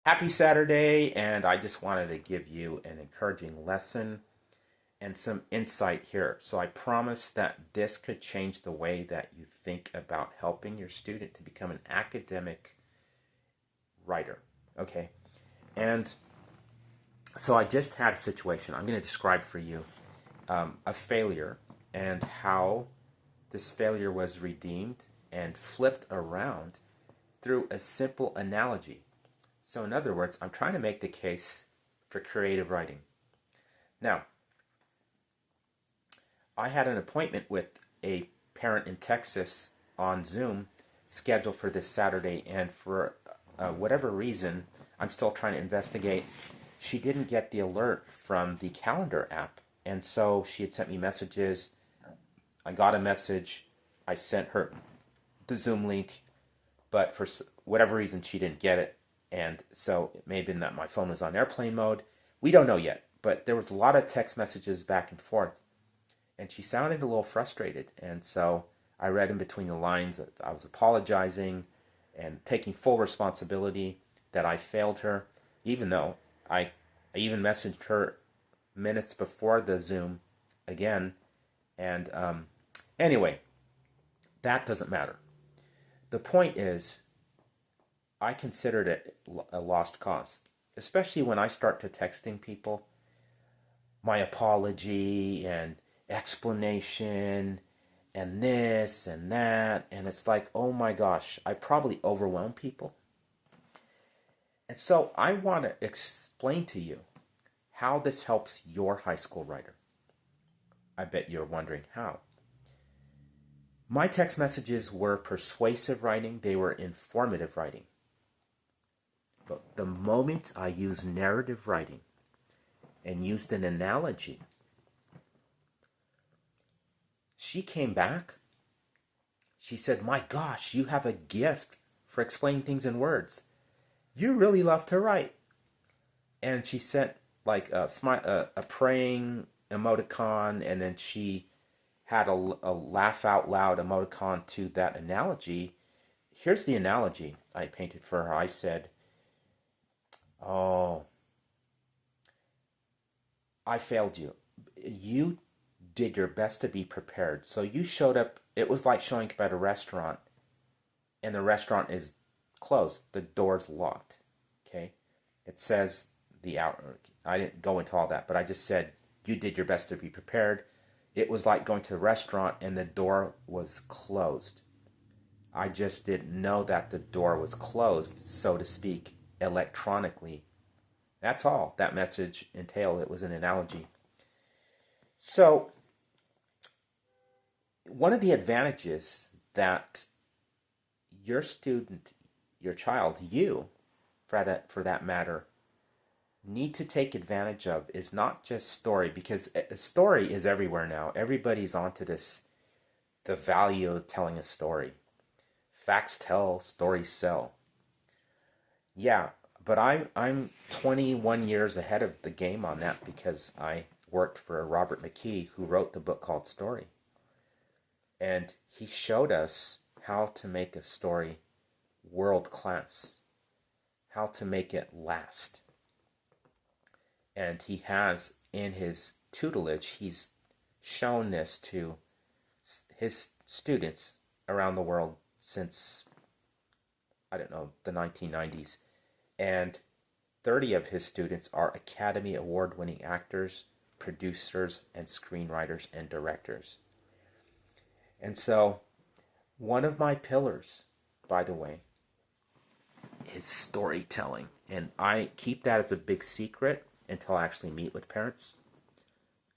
Happy Saturday, and I just wanted to give you an encouraging lesson and some insight here. So I promise that this could change the way that you think about helping your student to become an academic writer. Okay, and so I just had a situation. I'm going to describe for you a failure and how this failure was redeemed and flipped around through a simple analogy. So in other words, I'm trying to make the case for creative writing. Now, I had an appointment with a parent in Texas on Zoom scheduled for this Saturday, and for whatever reason, I'm still trying to investigate. She didn't get the alert from the calendar app, and so she had sent me messages. I got a message. I sent her the Zoom link, but for whatever reason, she didn't get it. And so it may have been that my phone was on airplane mode. We don't know yet, but there was a lot of text messages back and forth. And she sounded a little frustrated. And so I read in between the lines that I was apologizing and taking full responsibility that I failed her, even though I even messaged her minutes before the Zoom again. And anyway, that doesn't matter. The point is, I considered it a lost cause, especially when I start to texting people my apology and explanation and this and that, and it's like, oh my gosh, I probably overwhelm people. And so I want to explain to you how this helps your high school writer. I bet you're wondering how. My text messages were persuasive writing, they were informative writing. But the moment I used narrative writing and used an analogy, she came back. She said, my gosh, you have a gift for explaining things in words. You really love to write. And she sent like a praying emoticon, and then she had a laugh out loud emoticon to that analogy. Here's the analogy I painted for her. I said, oh, I failed you. You did your best to be prepared. So you showed up. It was like showing up at a restaurant and the restaurant is closed. The door's locked. Okay? It says the hour. I didn't go into all that, but I just said you did your best to be prepared. It was like going to the restaurant and the door was closed. I just didn't know that the door was closed, so to speak, electronically. That's all that message entailed. It was an analogy. So, one of the advantages that your student, your child, you, for that matter, need to take advantage of is not just story, because a story is everywhere now. Everybody's onto this, the value of telling a story. Facts tell, stories sell. Yeah, but I'm 21 years ahead of the game on that because I worked for Robert McKee, who wrote the book called Story. And he showed us how to make a story world class, how to make it last. And he has, in his tutelage, he's shown this to his students around the world since, I don't know, the 1990s. And 30 of his students are Academy Award-winning actors, producers, and screenwriters and directors. And so, one of my pillars, by the way, is storytelling. And I keep that as a big secret until I actually meet with parents.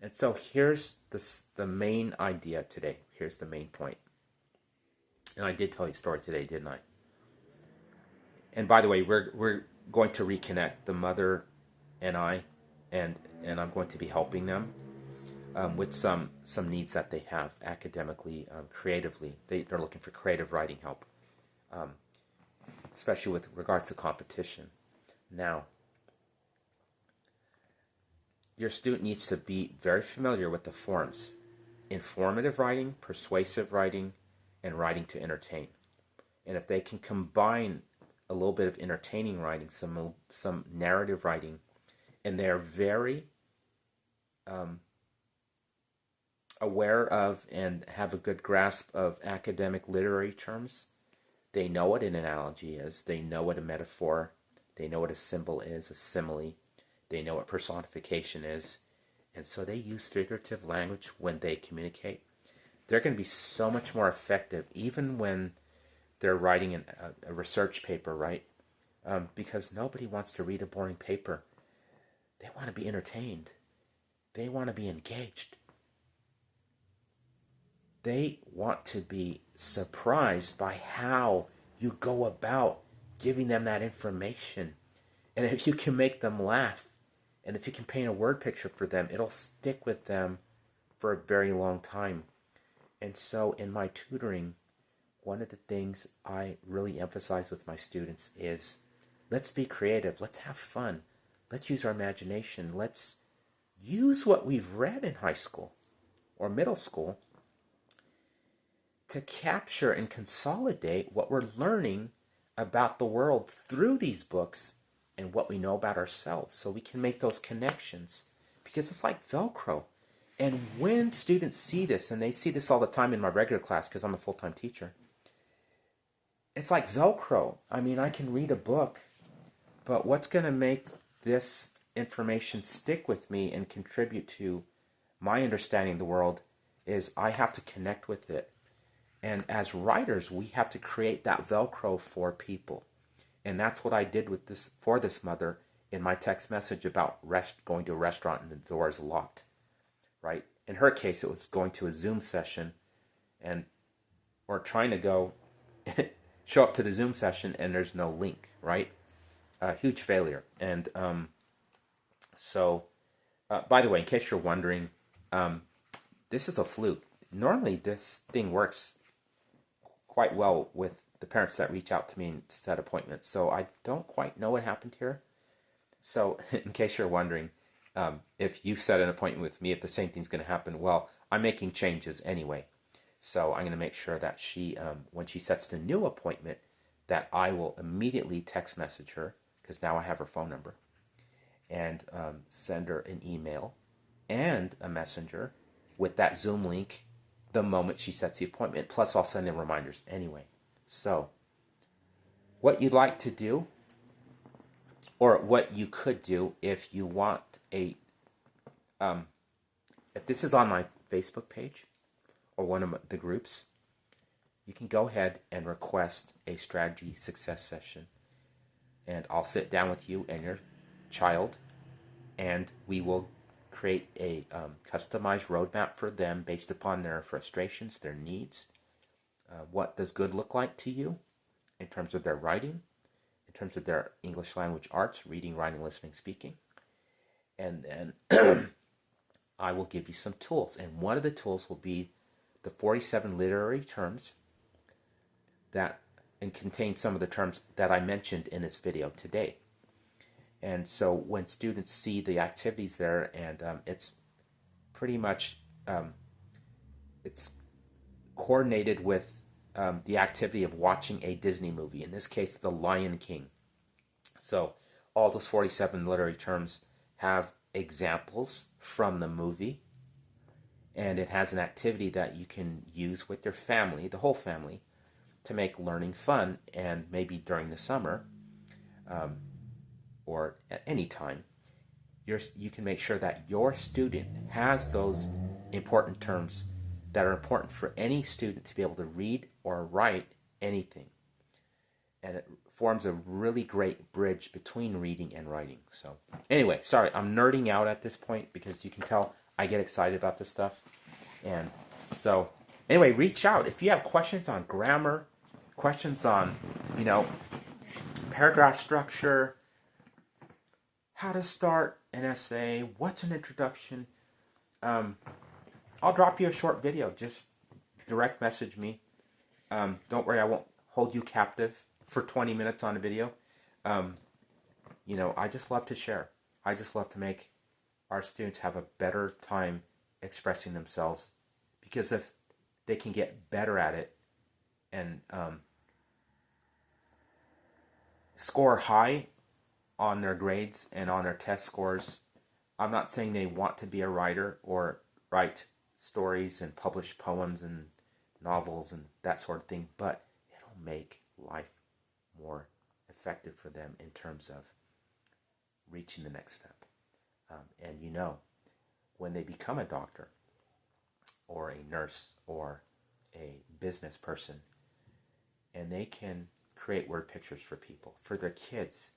And so here's the main idea today. Here's the main point. And I did tell you a story today, didn't I? And by the way, we're going to reconnect, the mother and I, and I'm going to be helping them with some needs that they have academically, creatively. They're looking for creative writing help, especially with regards to competition. Now, your student needs to be very familiar with the forms: informative writing, persuasive writing, and writing to entertain. And if they can combine a little bit of entertaining writing, some narrative writing, and they're very aware of and have a good grasp of academic literary terms. They know what an analogy is. They know what a metaphor. They know what a symbol is, a simile. They know what personification is. And so they use figurative language when they communicate. They're going to be so much more effective, even when they're writing a research paper, right? Because nobody wants to read a boring paper. They want to be entertained. They want to be engaged. They want to be surprised by how you go about giving them that information. And if you can make them laugh, and if you can paint a word picture for them, it'll stick with them for a very long time. And so in my tutoring, one of the things I really emphasize with my students is, let's be creative, let's have fun, let's use our imagination, let's use what we've read in high school or middle school to capture and consolidate what we're learning about the world through these books and what we know about ourselves, so we can make those connections, because it's like Velcro. And when students see this, and they see this all the time in my regular class because I'm a full-time teacher, it's like Velcro. I mean, I can read a book, but what's going to make this information stick with me and contribute to my understanding of the world is I have to connect with it. And as writers, we have to create that Velcro for people. And that's what I did with this for this mother in my text message about going to a restaurant and the door is locked, right? In her case, it was going to a Zoom session or trying to go show up to the Zoom session and there's no link, right? A huge failure. And by the way, in case you're wondering, this is a fluke. Normally, this thing works quite well with the parents that reach out to me and set appointments. So I don't quite know what happened here. So in case you're wondering, if you set an appointment with me, if the same thing's going to happen, well, I'm making changes anyway. So I'm going to make sure that she, when she sets the new appointment, that I will immediately text message her, because now I have her phone number, and send her an email and a messenger with that Zoom link the moment she sets the appointment. Plus, I'll send in reminders anyway. So, what you'd like to do, or what you could do if you want if this is on my Facebook page or one of the groups, you can go ahead and request a strategy success session. And I'll sit down with you and your child, and we will create a customized roadmap for them based upon their frustrations, their needs. What does good look like to you in terms of their writing, in terms of their English language arts, reading, writing, listening, speaking. And then I will give you some tools. And one of the tools will be the 47 literary terms that contain some of the terms that I mentioned in this video today. And so when students see the activities there, and it's pretty much it's coordinated with the activity of watching a Disney movie, in this case, The Lion King. So all those 47 literary terms have examples from the movie, and it has an activity that you can use with your family, the whole family, to make learning fun. And maybe during the summer, or at any time, you can make sure that your student has those important terms that are important for any student to be able to read or write anything. And it forms a really great bridge between reading and writing. So anyway, sorry, I'm nerding out at this point because you can tell I get excited about this stuff. And so anyway, reach out. If you have questions on grammar, questions on, paragraph structure, how to start an essay, what's an introduction, I'll drop you a short video. Just direct message me. Don't worry, I won't hold you captive for 20 minutes on a video. I just love to share. I just love to make our students have a better time expressing themselves, because if they can get better at it and score high on their grades and on their test scores. I'm not saying they want to be a writer or write stories and publish poems and novels and that sort of thing, but it'll make life more effective for them in terms of reaching the next step. And you know, when they become a doctor or a nurse or a business person, and they can create word pictures for people, for their kids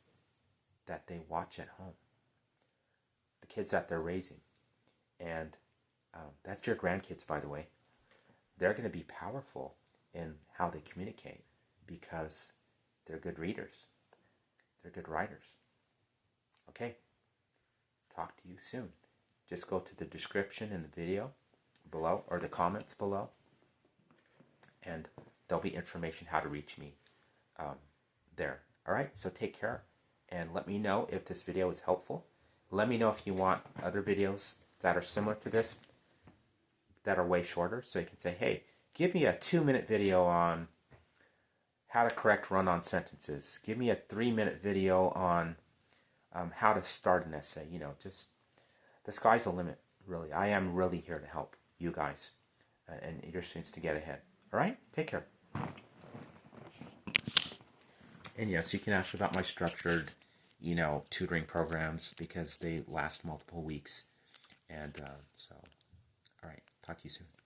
that they watch at home, the kids that they're raising, and that's your grandkids, by the way, they're going to be powerful in how they communicate because they're good readers, they're good writers. Okay, talk to you soon. Just go to the description in the video below or the comments below, and there'll be information how to reach me there. All right, so take care, and let me know if this video is helpful. Let me know if you want other videos that are similar to this, that are way shorter, so you can say, hey, give me a 2-minute video on how to correct run-on sentences. Give me a 3-minute video on how to start an essay. You know, just the sky's the limit, really. I am really here to help you guys and your students to get ahead. All right? Take care. And yes, you can ask about my structured, tutoring programs because they last multiple weeks. And so, all right. Talk to you soon.